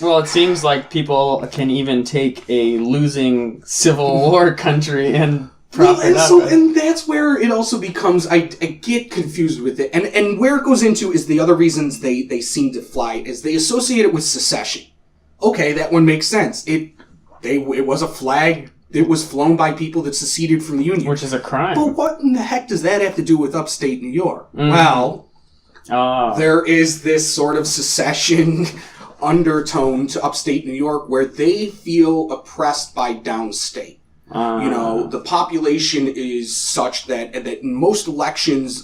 Well, it seems like people can even take a losing Civil War country and prop it up. And that's where it also becomes, I get confused with it. And where it goes into is the other reasons they seem to fly, is they associate it with secession. Okay, that one makes sense. It was a flag. It was flown by people that seceded from the Union. Which is a crime. But what in the heck does that have to do with upstate New York? Well, there is this sort of secession undertone to upstate New York where they feel oppressed by downstate. The population is such that in most elections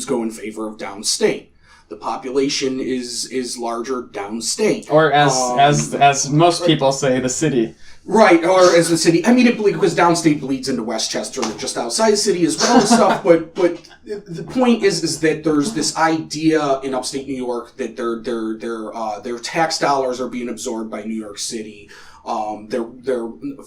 go in favor of downstate. The population is larger downstate. Or as most people say, the city. Right, or as the city. I mean, because downstate bleeds into Westchester, just outside the city as well and stuff. But the point is that there's this idea in upstate New York that their tax dollars are being absorbed by New York City. They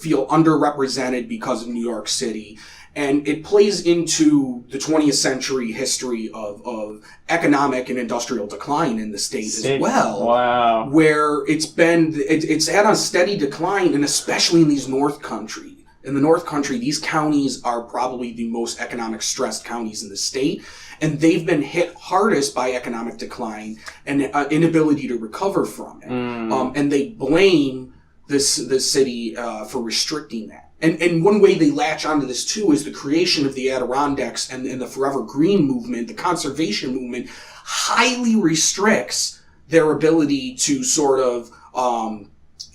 feel underrepresented because of New York City. And it plays into the 20th century history of economic and industrial decline in the state as well. Wow. Where it's had a steady decline, and especially in these North Country. In the North Country, these counties are probably the most economic stressed counties in the state. And they've been hit hardest by economic decline and inability to recover from it. And they blame the city for restricting that. And one way they latch onto this, too, is the creation of the Adirondacks and the Forever Green movement, the conservation movement, highly restricts their ability to sort of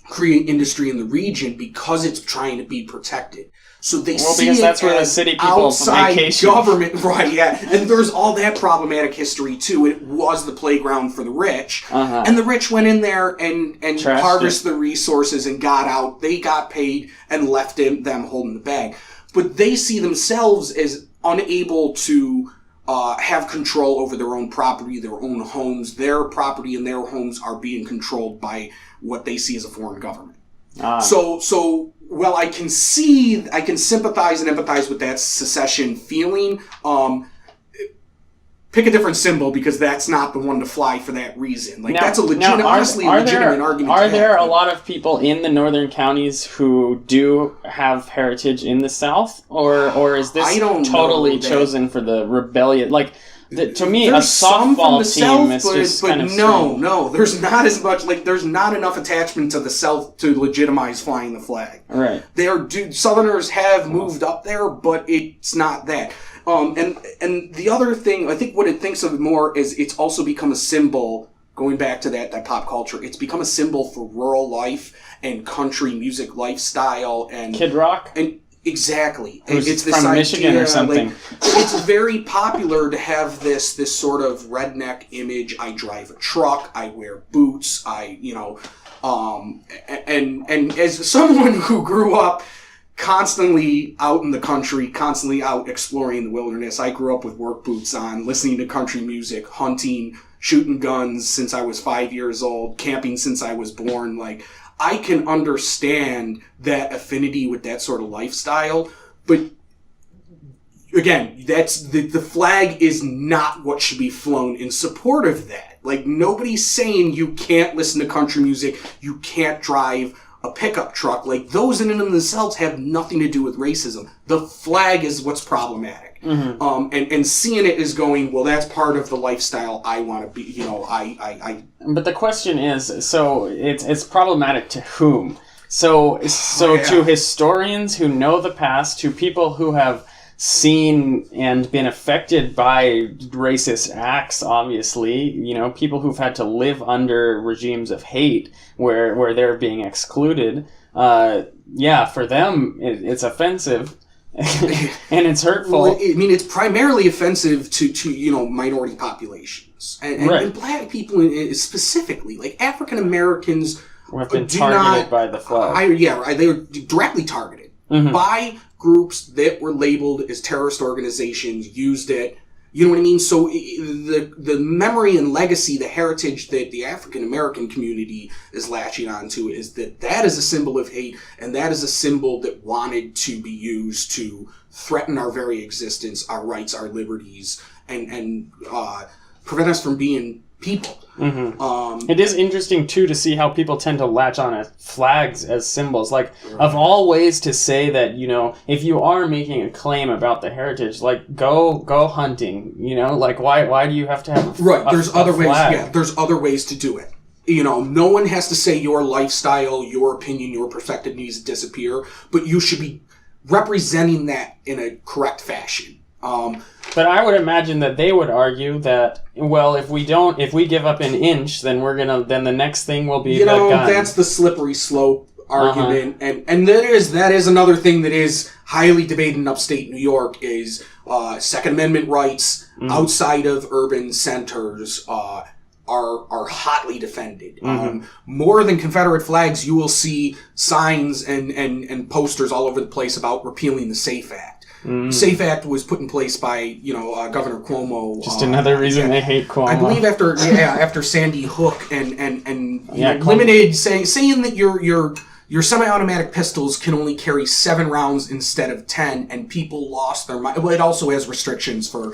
create industry in the region because it's trying to be protected. So they see because it that's where the as city people outside vacation. Government, right? Yeah, and there's all that problematic history too. It was the playground for the rich, and the rich went in there and harvested the resources and got out. They got paid and left them holding the bag. But they see themselves as unable to have control over their own property, their own homes. Their property and their homes are being controlled by what they see as a foreign government. So well, I can sympathize and empathize with that secession feeling. Pick a different symbol because that's not the one to fly for that reason. That's a legitimate argument. Are there a lot of people in the northern counties who do have heritage in the South, or is this totally chosen for the rebellion? To me, a softball team is just kind of no, there's not as much. There's not enough attachment to the South to legitimize flying the flag. Right. Southerners have moved up there, but it's not that. And the other thing, I think what it thinks of more is it's also become a symbol. Going back to that pop culture, it's become a symbol for rural life and country music lifestyle and Kid Rock. And exactly. It's this from Michigan or something. It's very popular to have this sort of redneck image. I drive a truck. I wear boots. And as someone who grew up constantly out in the country, constantly out exploring the wilderness, I grew up with work boots on, listening to country music, hunting, shooting guns since I was 5 years old, camping since I was born. I can understand that affinity with that sort of lifestyle, but again, that's the flag is not what should be flown in support of that. Nobody's saying you can't listen to country music, you can't drive a pickup truck. Those in and of themselves have nothing to do with racism. The flag is what's problematic. And seeing it as going, well, that's part of the lifestyle I want to be, But the question is, so it's problematic to whom? To historians who know the past, to people who have seen and been affected by racist acts, obviously, people who've had to live under regimes of hate where they're being excluded. For them, it's offensive. And it's hurtful. Well, it's primarily offensive to minority populations and black people specifically. African Americans have been targeted by the flag. They were directly targeted by groups that were labeled as terrorist organizations, used it. You know what I mean? So the memory and legacy, the heritage that the African American community is latching onto is that is a symbol of hate, and that is a symbol that wanted to be used to threaten our very existence, our rights, our liberties, and prevent us from being people. It is interesting too to see how people tend to latch on at flags as symbols. Like, of all ways to say that, you know, if you are making a claim about the heritage, like go hunting. You know, like why do you have to have there's other ways. Yeah, there's other ways to do it. You know, no one has to say your lifestyle, your opinion, your perspective needs to disappear, but you should be representing that in a correct fashion. But I would imagine that they would argue that, well, if we give up an inch, then then the next thing will be the gun. That's the slippery slope argument, and that is another thing that is highly debated in upstate New York is Second Amendment rights outside of urban centers are hotly defended. More than Confederate flags, you will see signs and posters all over the place about repealing the SAFE Act. SAFE Act was put in place by, Governor Cuomo. Just another reason they hate Cuomo. I believe after Sandy Hook and limited saying that your semi-automatic pistols can only carry 7 rounds instead of 10, and people lost their mind. Well, it also has restrictions for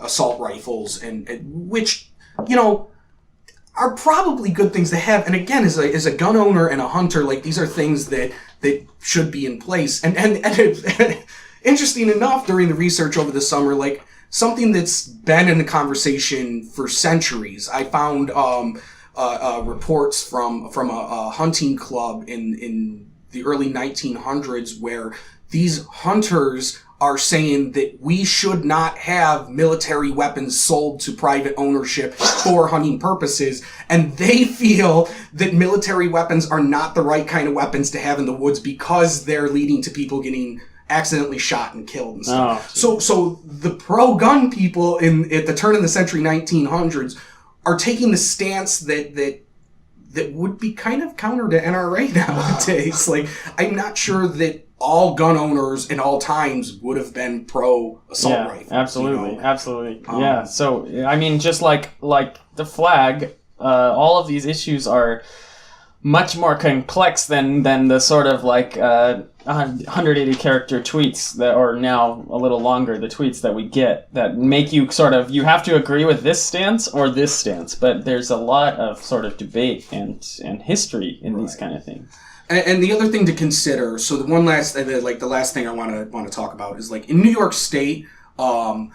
assault rifles and which, are probably good things to have. And again, as a gun owner and a hunter, like, these are things that should be in place. And interesting enough, during the research over the summer, like, something that's been in the conversation for centuries, I found reports from a hunting club in the early 1900s where these hunters are saying that we should not have military weapons sold to private ownership for hunting purposes, and they feel that military weapons are not the right kind of weapons to have in the woods because they're leading to people getting accidentally shot and killed and stuff. So the pro-gun people at the turn of the century 1900s are taking the stance that would be kind of counter to NRA nowadays. Like, I'm not sure that all gun owners in all times would have been pro assault rifle. Absolutely. Yeah. So I mean, just like the flag, all of these issues are much more complex than the sort of 180 character tweets that are now a little longer, the tweets that we get that make you you have to agree with this stance or this stance. But there's a lot of sort of debate and history in these kind of things. And the other thing to consider, so the last thing I want to talk about is, like, in New York State, the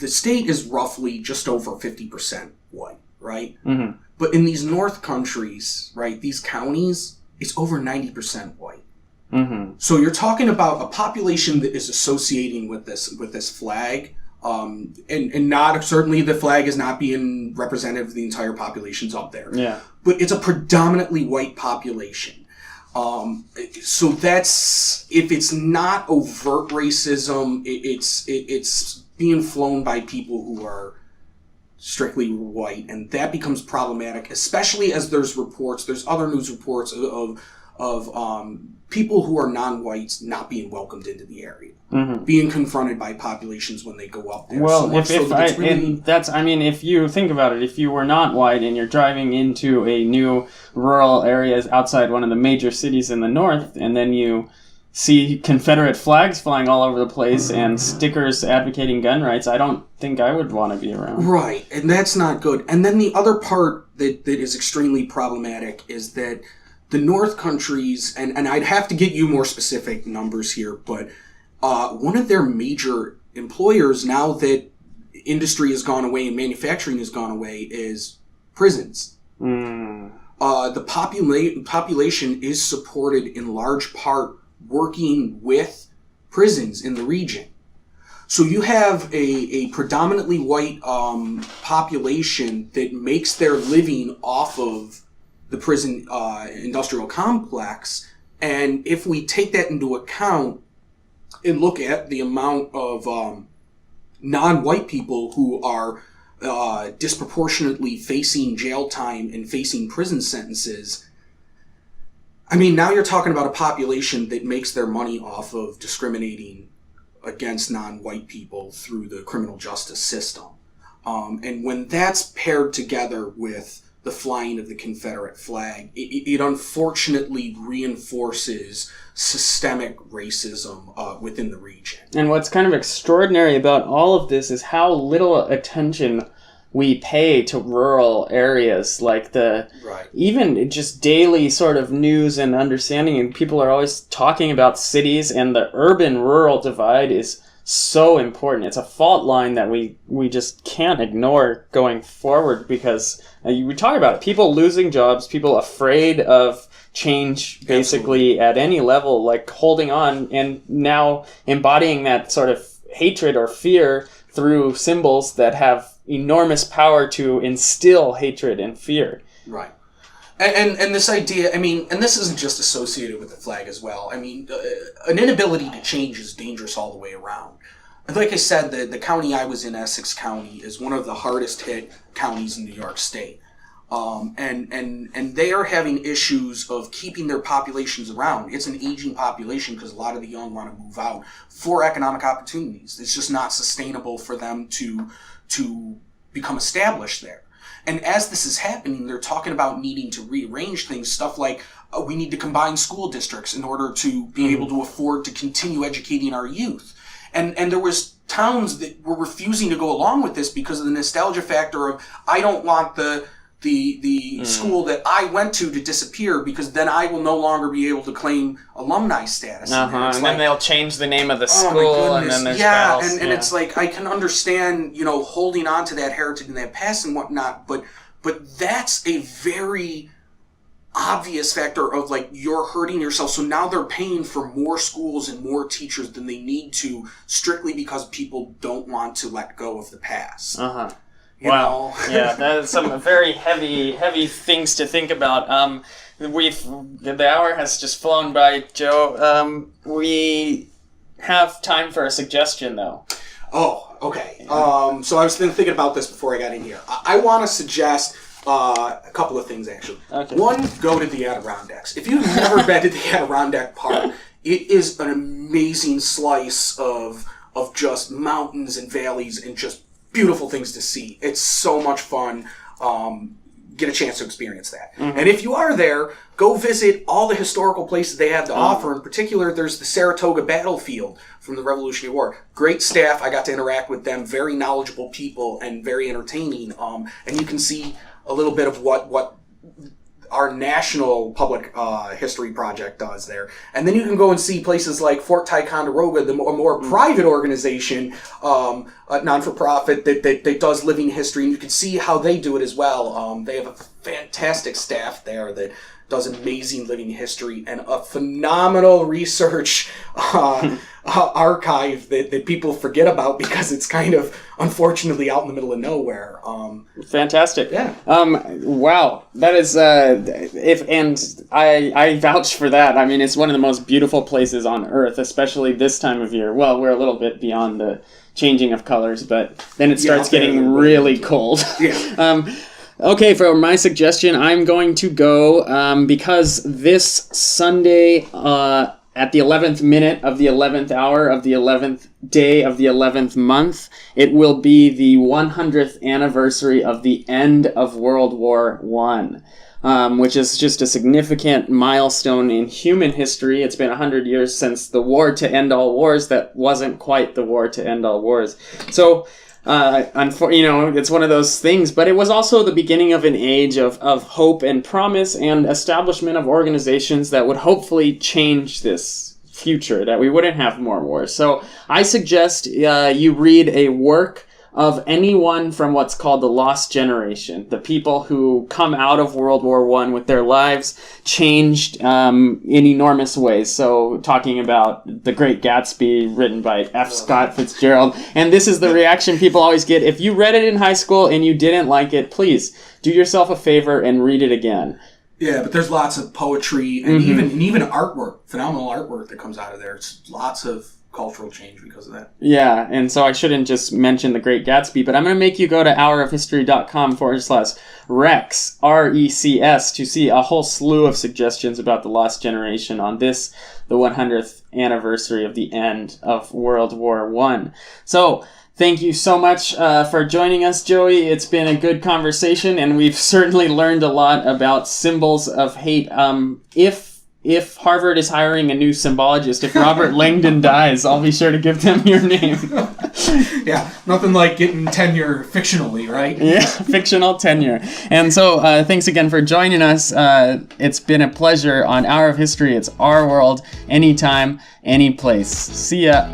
state is roughly just over 50% white, right? Mm-hmm. But in these North countries, right, these counties, it's over 90% white. Mm-hmm. So you're talking about a population that is associating with this flag, and not certainly the flag is not being representative of the entire population's up there. Yeah. But it's a predominantly white population. So that's, if it's not overt racism, it's being flown by people who are strictly white, and that becomes problematic, especially as there's other news reports of people who are non-whites not being welcomed into the area, being confronted by populations when they go up there. Well, if you think about it, if you were not white and you're driving into a new rural area outside one of the major cities in the north, and then you see Confederate flags flying all over the place and stickers advocating gun rights, I don't think I would want to be around. Right, and that's not good. And then the other part that is extremely problematic is that the North countries, and I'd have to get you more specific numbers here, but one of their major employers, now that industry has gone away and manufacturing has gone away, is prisons. The population is supported in large part working with prisons in the region. So you have a predominantly white population that makes their living off of the prison industrial complex, and if we take that into account and look at the amount of non-white people who are disproportionately facing jail time and facing prison sentences. I mean, now you're talking about a population that makes their money off of discriminating against non-white people through the criminal justice system. And when that's paired together with the flying of the Confederate flag, it unfortunately reinforces systemic racism within the region. And what's kind of extraordinary about all of this is how little attention we pay to rural areas, like even just daily sort of news and understanding, and people are always talking about cities, and the urban-rural divide is so important. It's a fault line that we just can't ignore going forward, because we talk about it. People losing jobs, people afraid of change, basically. Absolutely. At any level, like holding on and now embodying that sort of hatred or fear through symbols that have enormous power to instill hatred and fear. Right. And this idea, I mean, and this isn't just associated with the flag as well. I mean, an inability to change is dangerous all the way around. Like I said, the county I was in, Essex County, is one of the hardest hit counties in New York State. And they are having issues of keeping their populations around. It's an aging population because a lot of the young want to move out for economic opportunities. It's just not sustainable for them to become established there. And as this is happening, they're talking about needing to rearrange things, stuff like we need to combine school districts in order to be able to afford to continue educating our youth. And there was towns that were refusing to go along with this because of the nostalgia factor of, I don't want the school that I went to disappear, because then I will no longer be able to claim alumni status. And then they'll change the name of the school, and then there's battles. And it's like, I can understand, holding on to that heritage and that past and whatnot, but that's a very obvious factor of, like, you're hurting yourself. So now they're paying for more schools and more teachers than they need to, strictly because people don't want to let go of the past. Wow. Yeah, that's some very heavy things to think about. The hour has just flown by, Joe. We have time for a suggestion, though. Oh, okay. So I was thinking about this before I got in here. I want to suggest a couple of things, actually. Okay. One, go to the Adirondacks. If you've never been to the Adirondack Park, it is an amazing slice of just mountains and valleys and just beautiful things to see. It's so much fun. Get a chance to experience that. Mm-hmm. And if you are there, go visit all the historical places they have to offer. In particular, there's the Saratoga Battlefield from the Revolutionary War. Great staff. I got to interact with them. Very knowledgeable people and very entertaining. And you can see a little bit of what our national public history project does there. And then you can go and see places like Fort Ticonderoga, the more private organization, non-for-profit, that does living history, and you can see how they do it as well. They have a fantastic staff there that does amazing living history and a phenomenal research archive that people forget about because it's kind of, unfortunately, out in the middle of nowhere. Fantastic. Yeah. Wow. That is, I vouch for that. I mean, it's one of the most beautiful places on Earth, especially this time of year. Well, we're a little bit beyond the changing of colors, but then it starts getting really cold. Yeah. Okay, for my suggestion, I'm going to go, because this Sunday, at the 11th minute of the 11th hour of the 11th day of the 11th month, it will be the 100th anniversary of the end of World War I, which is just a significant milestone in human history. It's been 100 years since the war to end all wars that wasn't quite the war to end all wars. So, it's one of those things, but it was also the beginning of an age of hope and promise and establishment of organizations that would hopefully change this future, that we wouldn't have more wars. So I suggest you read a work of anyone from what's called the Lost Generation, the people who come out of World War I with their lives changed in enormous ways. So talking about The Great Gatsby, written by F. Scott Fitzgerald. And this is the reaction people always get. If you read it in high school and you didn't like it, please do yourself a favor and read it again. Yeah, but there's lots of poetry and even artwork, phenomenal artwork that comes out of there. It's lots of cultural change because of that. Yeah, and so I shouldn't just mention The Great Gatsby, but I'm going to make you go to hourofhistory.com/Rex, R-E-C-S, to see a whole slew of suggestions about the lost generation on this, the 100th anniversary of the end of World War I. So, thank you so much for joining us, Joey. It's been a good conversation, and we've certainly learned a lot about symbols of hate. If Harvard is hiring a new symbologist, if Robert Langdon dies, I'll be sure to give them your name. Yeah, nothing like getting tenure fictionally, right? Yeah, fictional tenure. And so thanks again for joining us. It's been a pleasure on Hour of History. It's our world, anytime, any place. See ya.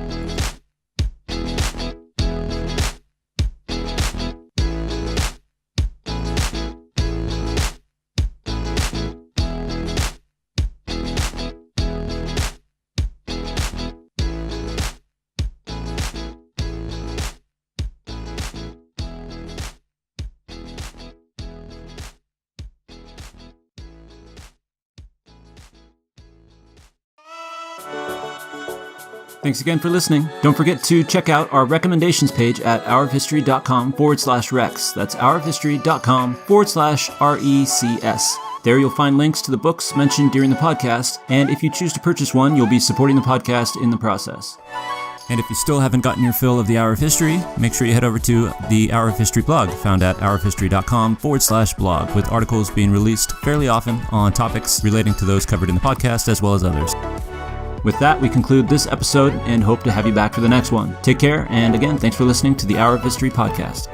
Thanks again for listening. Don't forget to check out our recommendations page at hourofhistory.com/Rex. That's hourofhistory.com/RECS. There you'll find links to the books mentioned during the podcast, and if you choose to purchase one, you'll be supporting the podcast in the process. And if you still haven't gotten your fill of the Hour of History, make sure you head over to the Hour of History blog, found at hourofhistory.com/blog, with articles being released fairly often on topics relating to those covered in the podcast as well as others. With that, we conclude this episode and hope to have you back for the next one. Take care, and again, thanks for listening to the Hour of History podcast.